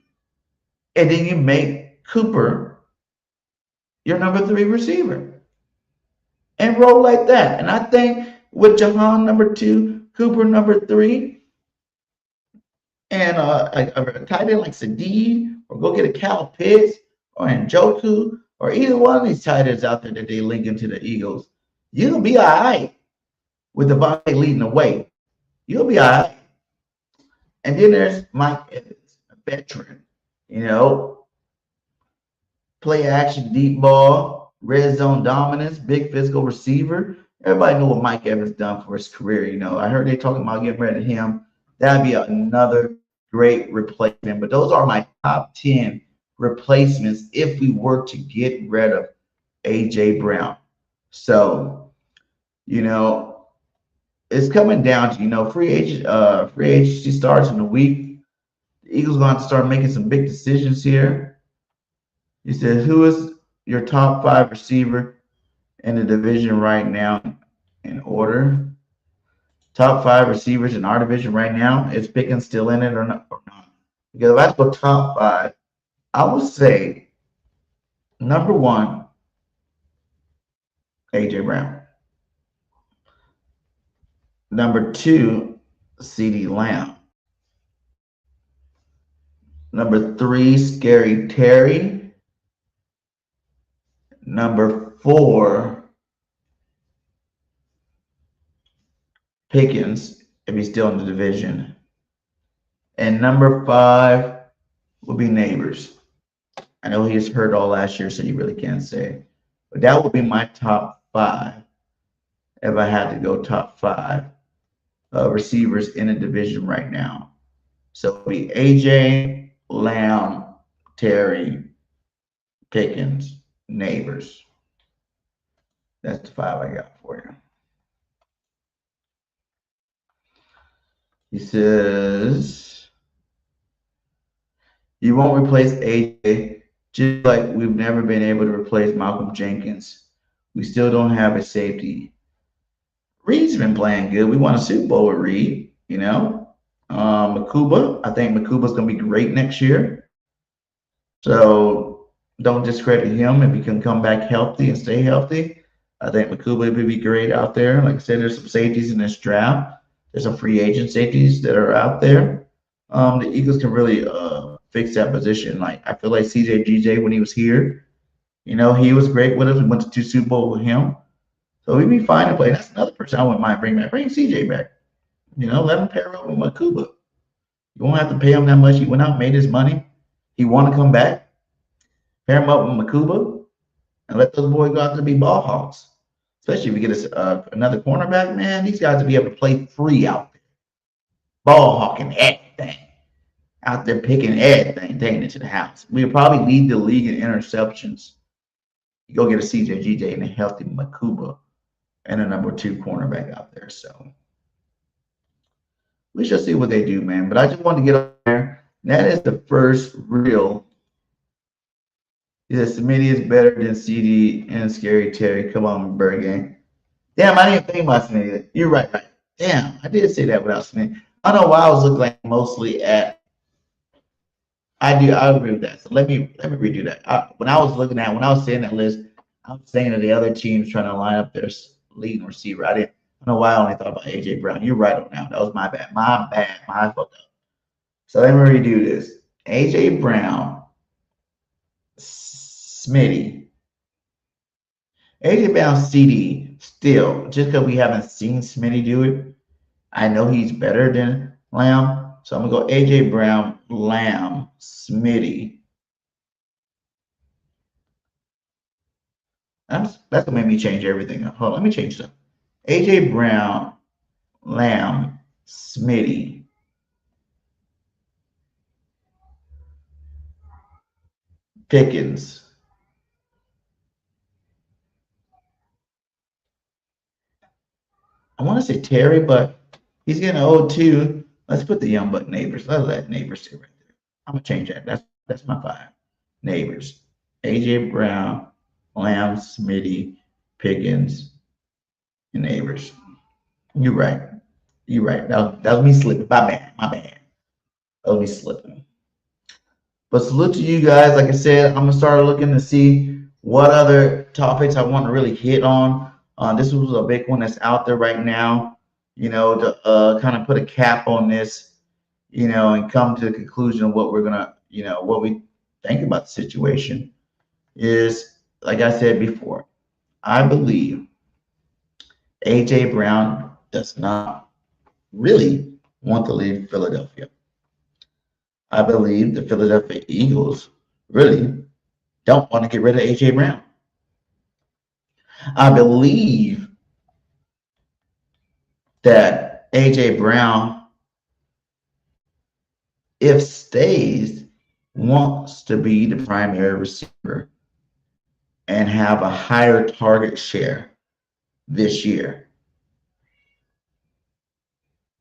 and then you make Cooper your number three receiver. And roll like that. And I think with Jahan number two, Cooper number three, and a tight end like Sadid, or go get a Cal Pitts or Njoku, or either one of these tight ends out there that they link into the Eagles, you'll be all right with DeVonta leading the way. You'll be all right. And then there's Mike Evans, a veteran, play action, deep ball, red zone dominance, big physical receiver. Everybody know what Mike Evans done for his career. I heard they talking about getting rid of him. That'd be another great replacement. But those are my top 10 replacements if we were to get rid of A.J. Brown. So, it's coming down to, free agency starts in a week. The Eagles are going to start making some big decisions here. He said, who is your top 5 receiver in the division right now in order? Top 5 receivers in our division right now. Is Pickens still in it or not? Because if I go top 5, I would say number 1, A.J. Brown. Number 2, CeeDee Lamb. Number 3, Scary Terry. Number 4, Pickens, if he's still in the division. And number 5 will be Neighbors. I know he was hurt all last year, so you really can't say. But that would be my top 5 if I had to go top 5 receivers in the division right now. So it would be AJ, Lamb, Terry, Pickens, Neighbors. That's the 5 I got for you. He says, you won't replace AJ, just like we've never been able to replace Malcolm Jenkins. We still don't have a safety. Reed's been playing good. We won a Super Bowl with Reed, Makuba, I think Makuba's going to be great next year. So don't discredit him if he can come back healthy and stay healthy. I think Makuba would be great out there. Like I said, there's some safeties in this draft. There's some free agent safeties that are out there. The Eagles can really fix that position. Like I feel like CJ when he was here, he was great with us. We went to 2 Super Bowls with him. So we'd be fine to play. That's another person I wouldn't mind bringing back. Bring CJ back. Let him pair up with Makuba. You won't have to pay him that much. He went out, made his money. He want to come back. Pair him up with Makuba and let those boys go out there and be ball hogs. Especially if we get another cornerback, man. These guys will be able to play free out there. ball hawking everything, out there picking everything, taking it to the house. We'll probably lead the league in interceptions. You go get a CJ and a healthy Makuba and a number 2 cornerback out there. So we shall see what they do, man. But I just wanted to get up there. That is the first real. Yeah, Smitty is better than CD and Scary Terry. Come on, BirdGang. Damn, I didn't think about Smitty. You're right. Damn, I did say that without Smitty. I don't know why I was looking like mostly at. I agree with that. So let me redo that. When I was saying that list, I was saying that the other teams trying to line up their leading receiver. I don't know why I only thought about AJ Brown. You're right on that. That was my bad. My fuck up. So let me redo this. AJ Brown, Smitty, AJ Brown, CD. Still, just because we haven't seen Smitty do it, I know he's better than Lamb. So I'm gonna go AJ Brown, Lamb, Smitty. That's gonna make me change everything. Hold on, let me change that. AJ Brown, Lamb, Smitty. Pickens. I want to say Terry, but he's getting old too. Let's put the young buck Neighbors. Let's let Neighbors sit right there. I'm gonna change that. That's my 5. Neighbors. AJ Brown, Lamb, Smitty, Pickens, and Neighbors. You're right. That was me slipping. My bad. That was me slipping. But salute to you guys. Like I said, I'm gonna start looking to see what other topics I want to really hit on. This was a big one that's out there right now. To kind of put a cap on this, and come to the conclusion of what we're gonna, what we think about the situation is, like I said before, I believe AJ Brown does not really want to leave Philadelphia. I believe the Philadelphia Eagles really don't want to get rid of AJ Brown. I believe that AJ Brown, if stays, wants to be the primary receiver and have a higher target share this year.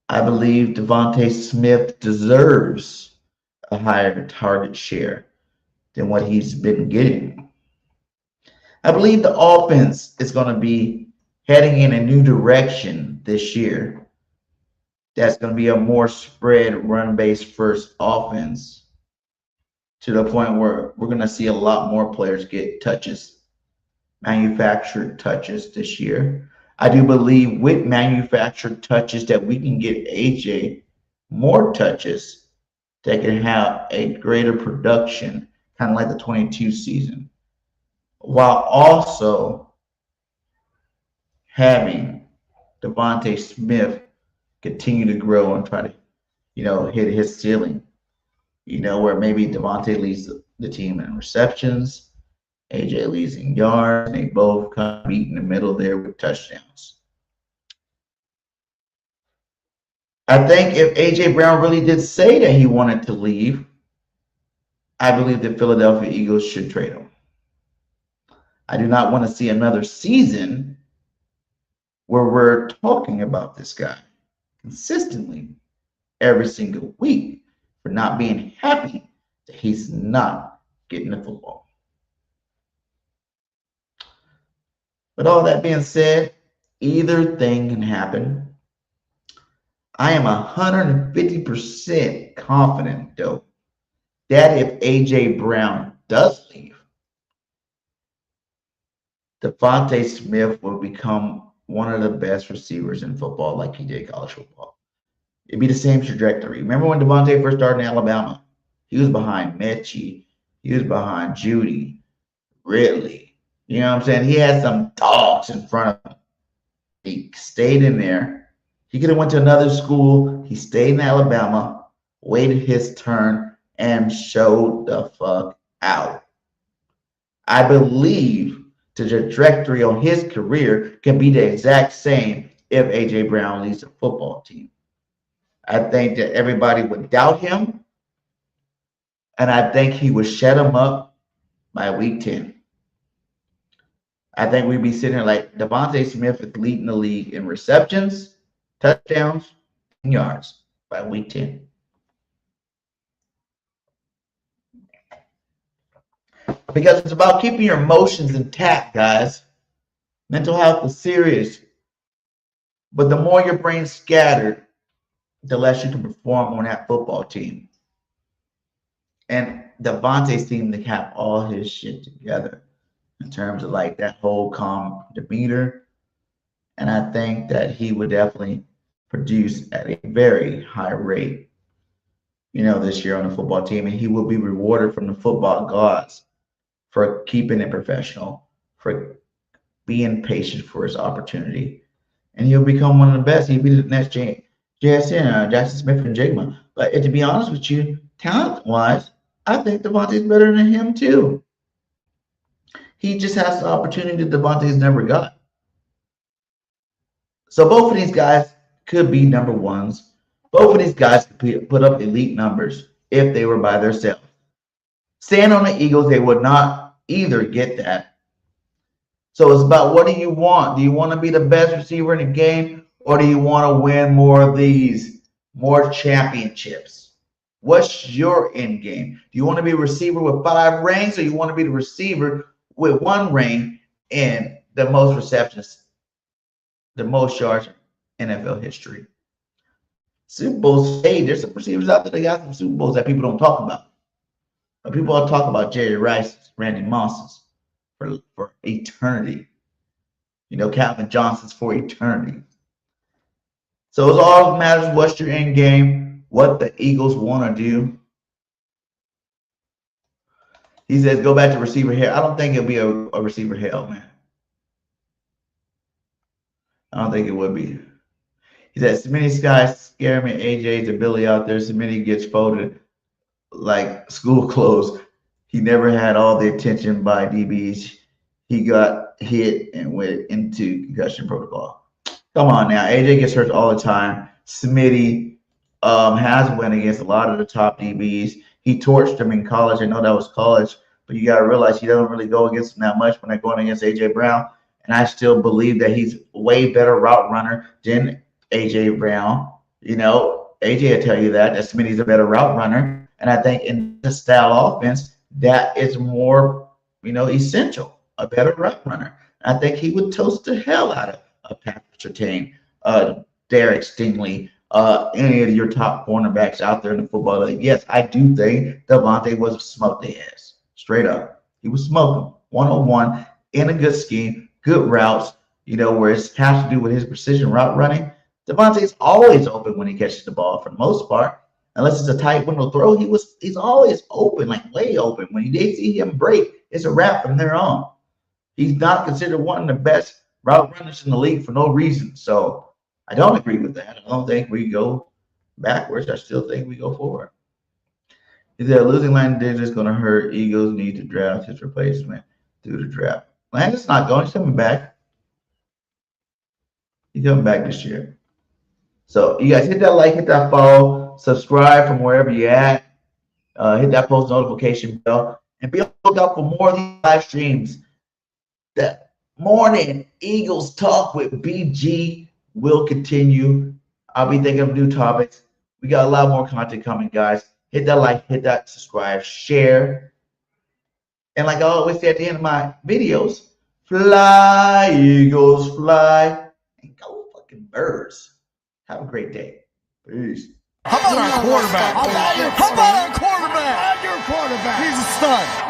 I believe DeVonta Smith deserves a higher target share than what he's been getting. I believe the offense is going to be heading in a new direction this year. That's going to be a more spread, run-based first offense, to the point where we're going to see a lot more players get touches, manufactured touches this year. I do believe with manufactured touches that we can get AJ more touches that can have a greater production, kind of like the 22 season, while also having DeVonta Smith continue to grow and try to, hit his ceiling, where maybe DeVonta leads the team in receptions, AJ leads in yards, and they both kind of meet in the middle there with touchdowns. I think if AJ Brown really did say that he wanted to leave, I believe the Philadelphia Eagles should trade him. I do not want to see another season where we're talking about this guy consistently every single week for not being happy that he's not getting the football. But all that being said, either thing can happen. I am 150% confident, though, that if AJ Brown does leave, DeVonta Smith will become one of the best receivers in football like he did college football. It'd be the same trajectory. Remember when DeVonta first started in Alabama? He was behind Mechie. He was behind Judy, Ridley. You know what I'm saying? He had some dogs in front of him. He stayed in there. He could have went to another school. He stayed in Alabama, waited his turn, and showed the fuck out. I believe the trajectory on his career can be the exact same if AJ Brown leads a football team. I think that everybody would doubt him, and I think he would shut him up by week 10. I think we'd be sitting here like DeVonta Smith is leading the league in receptions, touchdowns, and yards by week 10. Because it's about keeping your emotions intact, guys. Mental health is serious. But the more your brain's scattered, the less you can perform on that football team. And DeVonta seemed to have all his shit together in terms of like that whole calm demeanor. And I think that he would definitely produce at a very high rate, this year on the football team. And he will be rewarded from the football gods for keeping it professional, for being patient for his opportunity. And he'll become one of the best. He'll be the next JSN, Jackson Smith and Jigma. But to be honest with you, talent-wise, I think DeVonta's better than him too. He just has the opportunity that DeVonta's never got. So both of these guys could be number ones. Both of these guys could put up elite numbers if they were by themselves. Saying on the Eagles, they would not either get that. So it's about what do you want? Do you want to be the best receiver in the game, or do you want to win more championships? What's your end game? Do you want to be a receiver with 5 rings, or you want to be the receiver with 1 ring and the most receptions, the most yards in NFL history? Super Bowls, hey, there's some receivers out there that got some Super Bowls that people don't talk about. But people all talk about Jerry Rice's, Randy Moss's for eternity. Calvin Johnson's for eternity. So it all matters what's your end game, what the Eagles want to do. He says, go back to receiver hell. I don't think it'll be a receiver hell, man. I don't think it would be. He says, Smitty's guys scare me. AJ's ability out there. Smitty gets folded like school clothes. He never had all the attention by DBs. He got hit and went into concussion protocol. Come on now. AJ gets hurt all the time. Smitty has went against a lot of the top DBs. He torched them in college. I know that was college, but you got to realize he doesn't really go against them that much when they're going against AJ Brown. And I still believe that he's a way better route runner than AJ Brown. AJ will tell you that Smitty's a better route runner. And I think in the style offense, that is more, essential, a better route runner. I think he would toast the hell out of Patrick Surtain, Derek Stingley, any of your top cornerbacks out there in the football league. Yes, I do think DeVonta was smoked the ass. Straight up. He was smoking 101 in a good scheme, good routes, where it has to do with his precision route running. DeVonta's always open when he catches the ball for the most part. Unless it's a tight window throw, he's always open, like way open. When they see him break, it's a wrap from there on. He's not considered one of the best route runners in the league for no reason. So I don't agree with that. I don't think we go backwards. I still think we go forward. Is that losing Landon is going to hurt? Eagles need to draft his replacement through the draft. Landon's not going. He's coming back. He's coming back this year. So you guys hit that like, hit that follow, subscribe from wherever you're at. Hit that post notification bell, and be on the lookout for more of these live streams. The morning Eagles talk with BG will continue. I'll be thinking of new topics. We got a lot more content coming, guys. Hit that like, hit that subscribe, share. And like I always say at the end of my videos, fly, Eagles, fly, and go fucking birds. Have a great day. Peace. How about our quarterback? How about our quarterback? He's a stud.